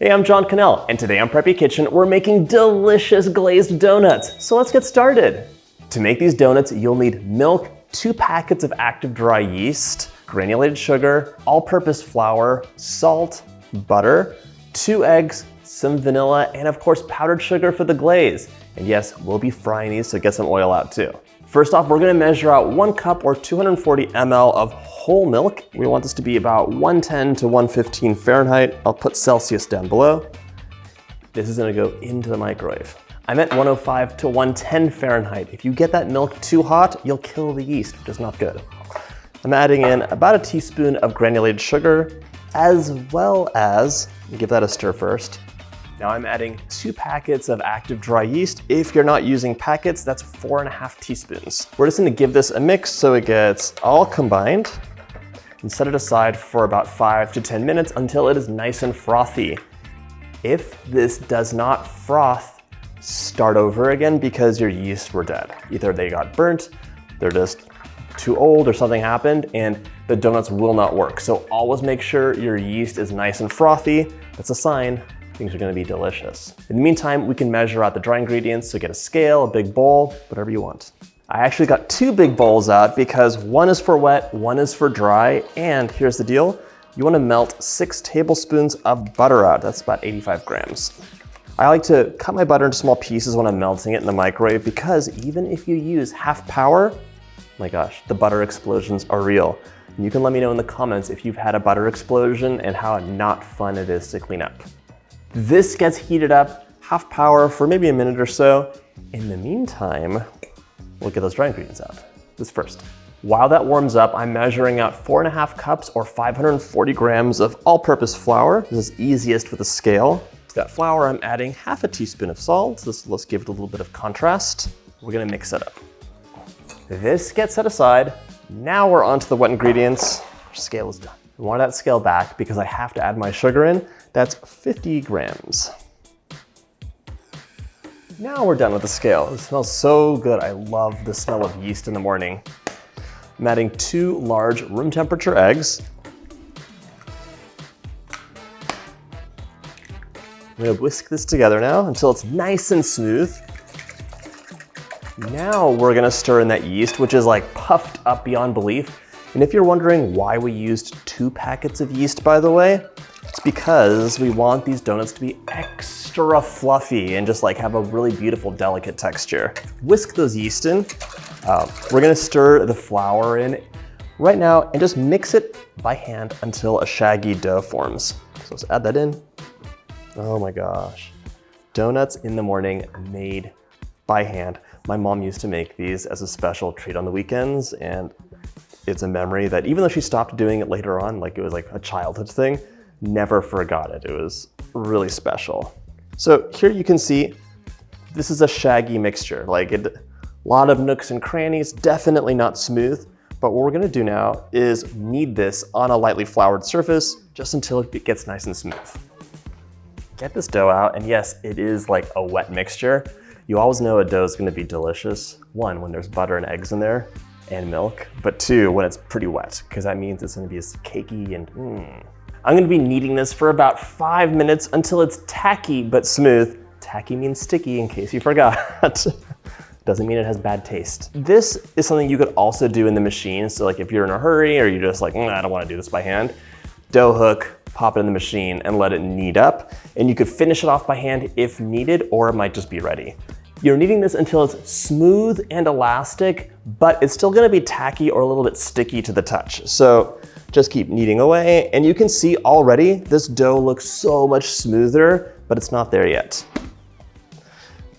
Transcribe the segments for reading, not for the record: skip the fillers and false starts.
Hey, I'm John Cannell, and today on Preppy Kitchen, we're making delicious glazed donuts. So let's get started. To make these donuts, you'll need milk, 2 packets of active dry yeast, granulated sugar, all-purpose flour, salt, butter, 2 eggs, some vanilla, and of course, powdered sugar for the glaze. And yes, we'll be frying these, so get some oil out too. First off, we're gonna measure out 1 cup or 240 ml of whole milk. We want this to be about 110 to 115 Fahrenheit. I'll put Celsius down below. This is gonna go into the microwave. I'm at 105 to 110 Fahrenheit. If you get that milk too hot, you'll kill the yeast, which is not good. I'm adding in about a teaspoon of granulated sugar, as well as, give that a stir first. Now I'm adding 2 packets of active dry yeast. If you're not using packets, that's 4.5 teaspoons. We're just gonna give this a mix so it gets all combined and set it aside for about 5 to 10 minutes until it is nice and frothy. If this does not froth, start over again because your yeast were dead. Either they got burnt, they're just too old or something happened and the donuts will not work. So always make sure your yeast is nice and frothy. That's a sign things are gonna be delicious. In the meantime, we can measure out the dry ingredients, so get a scale, a big bowl, whatever you want. I actually got 2 big bowls out because one is for wet, one is for dry, and here's the deal. You wanna melt 6 tablespoons of butter out. That's about 85 grams. I like to cut my butter into small pieces when I'm melting it in the microwave because even if you use half power, my gosh, the butter explosions are real. And you can let me know in the comments if you've had a butter explosion and how not fun it is to clean up. This gets heated up, half power for maybe a minute or so. In the meantime, we'll get those dry ingredients out. This first. While that warms up, I'm measuring out 4.5 cups or 540 grams of all-purpose flour. This is easiest with a scale. To that flour, I'm adding half a teaspoon of salt. Let's give it a little bit of contrast. We're gonna mix it up. This gets set aside. Now we're onto the wet ingredients. Our scale is done. I want that scale back because I have to add my sugar in. That's 50 grams. Now we're done with the scale. It smells so good. I love the smell of yeast in the morning. I'm adding 2 large room temperature eggs. I'm gonna whisk this together now until it's nice and smooth. Now we're gonna stir in that yeast, which is like puffed up beyond belief. And if you're wondering why we used 2 packets of yeast, by the way, it's because we want these donuts to be extra fluffy and just like have a really beautiful, delicate texture. Whisk those yeast in. We're gonna stir the flour in right now and just mix it by hand until a shaggy dough forms. So let's add that in. Oh my gosh. Donuts in the morning made by hand. My mom used to make these as a special treat on the weekends, and it's a memory that even though she stopped doing it later on, like it was like a childhood thing, never forgot it. It was really special. So here you can see, this is a shaggy mixture. Like a lot of nooks and crannies, definitely not smooth. But what we're gonna do now is knead this on a lightly floured surface just until it gets nice and smooth. Get this dough out, and yes, it is like a wet mixture. You always know a dough is gonna be delicious. 1, when there's butter and eggs in there and milk, but 2, when it's pretty wet, because that means it's gonna be as cakey and I'm gonna be kneading this for about 5 minutes until it's tacky but smooth. Tacky means sticky, in case you forgot. Doesn't mean it has bad taste. This is something you could also do in the machine. So like if you're in a hurry or you're just like, I don't wanna do this by hand, dough hook, pop it in the machine and let it knead up. And you could finish it off by hand if needed, or it might just be ready. You're kneading this until it's smooth and elastic, but it's still gonna be tacky or a little bit sticky to the touch. So just keep kneading away, and you can see already this dough looks so much smoother, but it's not there yet.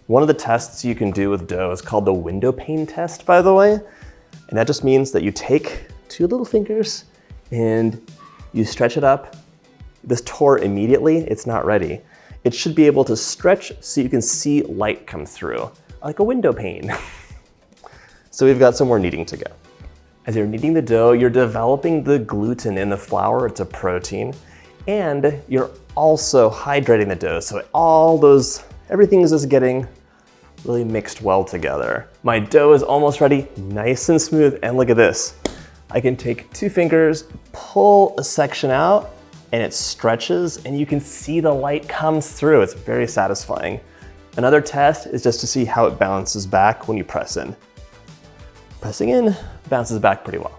One of the tests you can do with dough is called the window pane test, by the way. And that just means that you take 2 little fingers and you stretch it up. This tore immediately, it's not ready. It should be able to stretch so you can see light come through, like a window pane. So we've got some more kneading to go. As you're kneading the dough, you're developing the gluten in the flour, it's a protein, and you're also hydrating the dough. So everything is just getting really mixed well together. My dough is almost ready, nice and smooth, and look at this. I can take 2 fingers, pull a section out, and it stretches and you can see the light comes through. It's very satisfying. Another test is just to see how it bounces back when you press in. Pressing in, bounces back pretty well.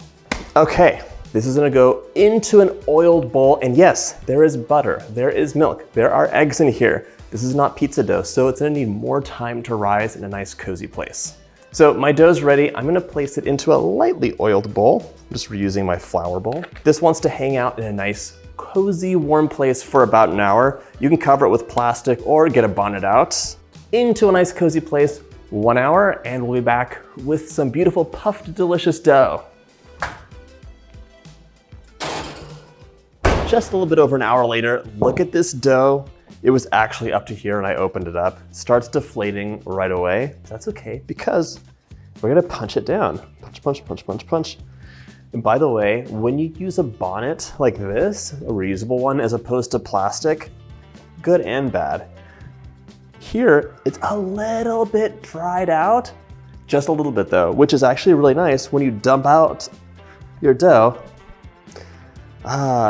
Okay, this is gonna go into an oiled bowl, and yes, there is butter, there is milk, there are eggs in here. This is not pizza dough, so it's gonna need more time to rise in a nice cozy place. So my dough's ready. I'm gonna place it into a lightly oiled bowl. I'm just reusing my flour bowl. This wants to hang out in a nice, cozy, warm place for about an hour. You can cover it with plastic or get a bonnet out. Into a nice, cozy place, 1 hour, and we'll be back with some beautiful puffed, delicious dough. Just a little bit over an hour later, look at this dough. It was actually up to here and I opened it up. It starts deflating right away. That's okay because we're gonna punch it down. Punch, punch, punch, punch, punch. And by the way, when you use a bonnet like this, a reusable one as opposed to plastic, good and bad. Here, it's a little bit dried out, just a little bit though, which is actually really nice when you dump out your dough.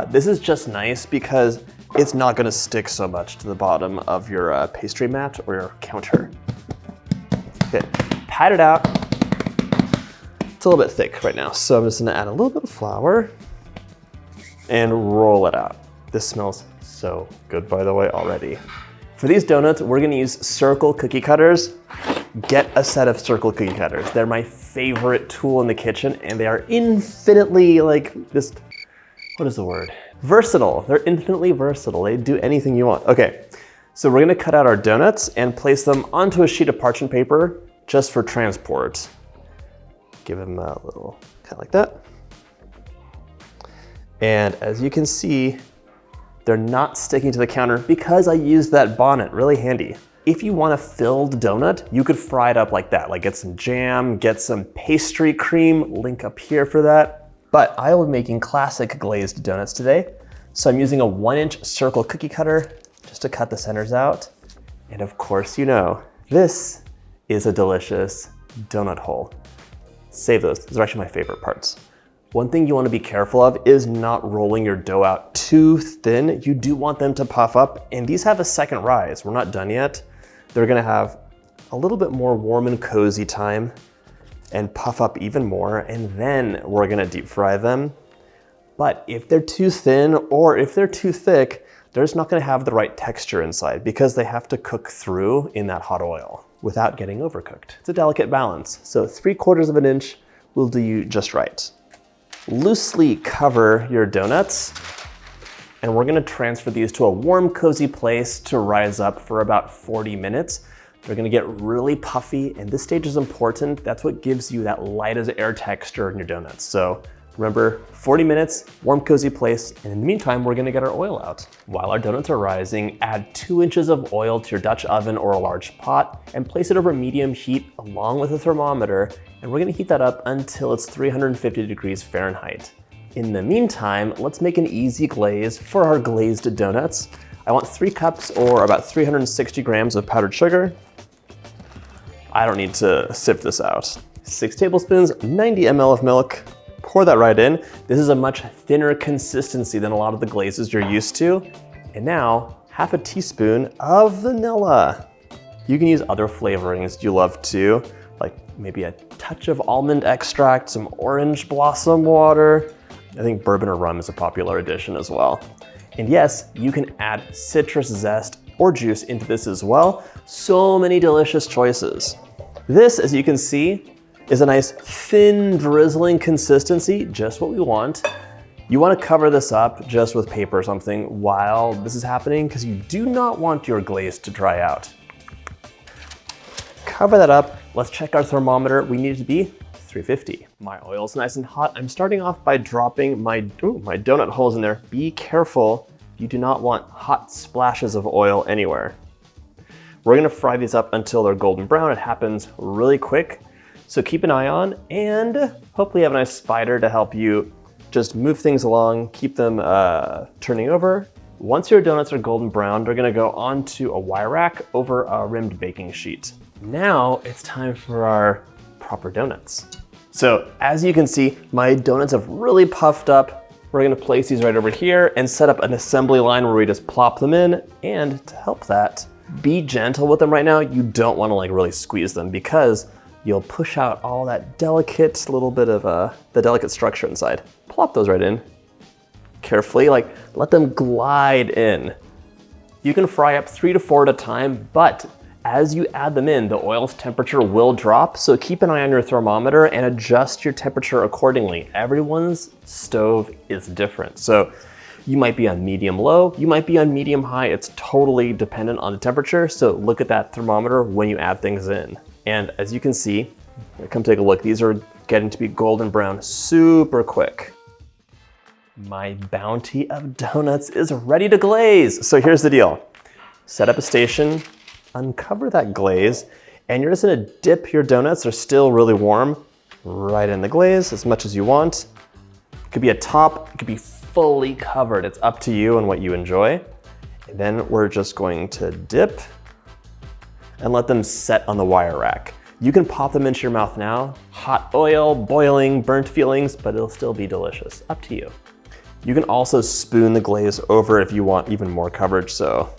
This is just nice because it's not gonna stick so much to the bottom of your pastry mat or your counter. Okay, pat it out. It's a little bit thick right now, so I'm just gonna add a little bit of flour and roll it out. This smells so good, by the way, already. For these donuts, we're gonna use circle cookie cutters. Get a set of circle cookie cutters. They're my favorite tool in the kitchen, and they are infinitely just, what is the word? Versatile. They're infinitely versatile. They do anything you want. Okay, so we're gonna cut out our donuts and place them onto a sheet of parchment paper just for transport. Give them a little, kind of like that. And as you can see, they're not sticking to the counter because I used that bonnet, really handy. If you want a filled donut, you could fry it up like that, like get some jam, get some pastry cream, link up here for that. But I will be making classic glazed donuts today. So I'm using a 1-inch circle cookie cutter just to cut the centers out. And of course, you know, this is a delicious donut hole. Save those, those are actually my favorite parts. One thing you want to be careful of is not rolling your dough out too thin. You do want them to puff up, and these have a second rise. We're not done yet. They're gonna have a little bit more warm and cozy time and puff up even more, and then we're gonna deep fry them. But if they're too thin or if they're too thick, they're just not gonna have the right texture inside because they have to cook through in that hot oil without getting overcooked. It's a delicate balance. So 3/4 of an inch will do you just right. Loosely cover your donuts, and we're gonna transfer these to a warm, cozy place to rise up for about 40 minutes. They're gonna get really puffy, and this stage is important. That's what gives you that light as air texture in your donuts. So remember, 40 minutes, warm, cozy place, and in the meantime, we're gonna get our oil out. While our donuts are rising, add 2 inches of oil to your Dutch oven or a large pot and place it over medium heat along with a thermometer, and we're gonna heat that up until it's 350 degrees Fahrenheit. In the meantime, let's make an easy glaze for our glazed donuts. I want 3 cups or about 360 grams of powdered sugar. I don't need to sift this out. 6 tablespoons, 90 ml of milk. Pour that right in. This is a much thinner consistency than a lot of the glazes you're used to. And now, half a teaspoon of vanilla. You can use other flavorings you love too, like maybe a touch of almond extract, some orange blossom water. I think bourbon or rum is a popular addition as well. And yes, you can add citrus zest or juice into this as well. So many delicious choices. This, as you can see, is a nice thin drizzling consistency, just what we want. You want to cover this up just with paper or something while this is happening because you do not want your glaze to dry out. Cover that up. Let's check our thermometer. We need it to be 350. My oil's nice and hot. I'm starting off by dropping my donut holes in there. Be careful. You do not want hot splashes of oil anywhere. We're gonna fry these up until they're golden brown. It happens really quick. So keep an eye on, and hopefully you have a nice spider to help you just move things along, keep them turning over. Once your donuts are golden brown, they're gonna go onto a wire rack over a rimmed baking sheet. Now it's time for our proper donuts. So as you can see, my donuts have really puffed up. We're gonna place these right over here and set up an assembly line where we just plop them in. And to help that, be gentle with them right now. You don't wanna like really squeeze them because you'll push out all that delicate little bit of the delicate structure inside. Plop those right in. Carefully, like let them glide in. You can fry up 3 to 4 at a time, but as you add them in, the oil's temperature will drop, so keep an eye on your thermometer and adjust your temperature accordingly. Everyone's stove is different. So you might be on medium low, you might be on medium high. It's totally dependent on the temperature. So look at that thermometer when you add things in. And as you can see, come take a look. These are getting to be golden brown super quick. My bounty of donuts is ready to glaze. So here's the deal. Set up a station, uncover that glaze, and you're just gonna dip your donuts, they're still really warm, right in the glaze as much as you want. It could be a top, it could be fully covered. It's up to you and what you enjoy. And then we're just going to dip and let them set on the wire rack. You can pop them into your mouth now. Hot oil, boiling, burnt feelings, but it'll still be delicious. Up to you. You can also spoon the glaze over if you want even more coverage. So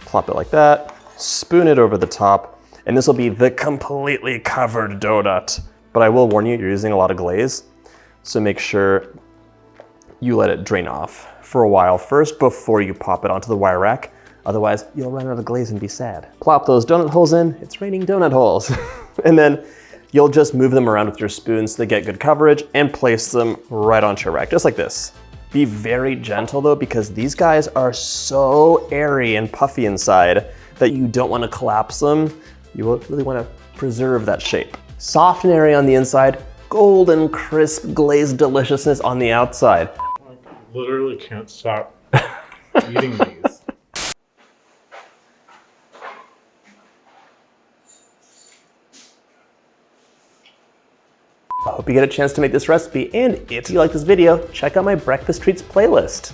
plop it like that, spoon it over the top, and this will be the completely covered donut. But I will warn you, you're using a lot of glaze, so make sure you let it drain off for a while first before you pop it onto the wire rack. Otherwise, you'll run out of glaze and be sad. Plop those donut holes in, it's raining donut holes. And then you'll just move them around with your spoon so they get good coverage and place them right onto your rack, just like this. Be very gentle though, because these guys are so airy and puffy inside that you don't want to collapse them. You really want to preserve that shape. Soft and airy on the inside, golden crisp glazed deliciousness on the outside. I literally can't stop eating these. I hope you get a chance to make this recipe, and if you like this video, check out my breakfast treats playlist.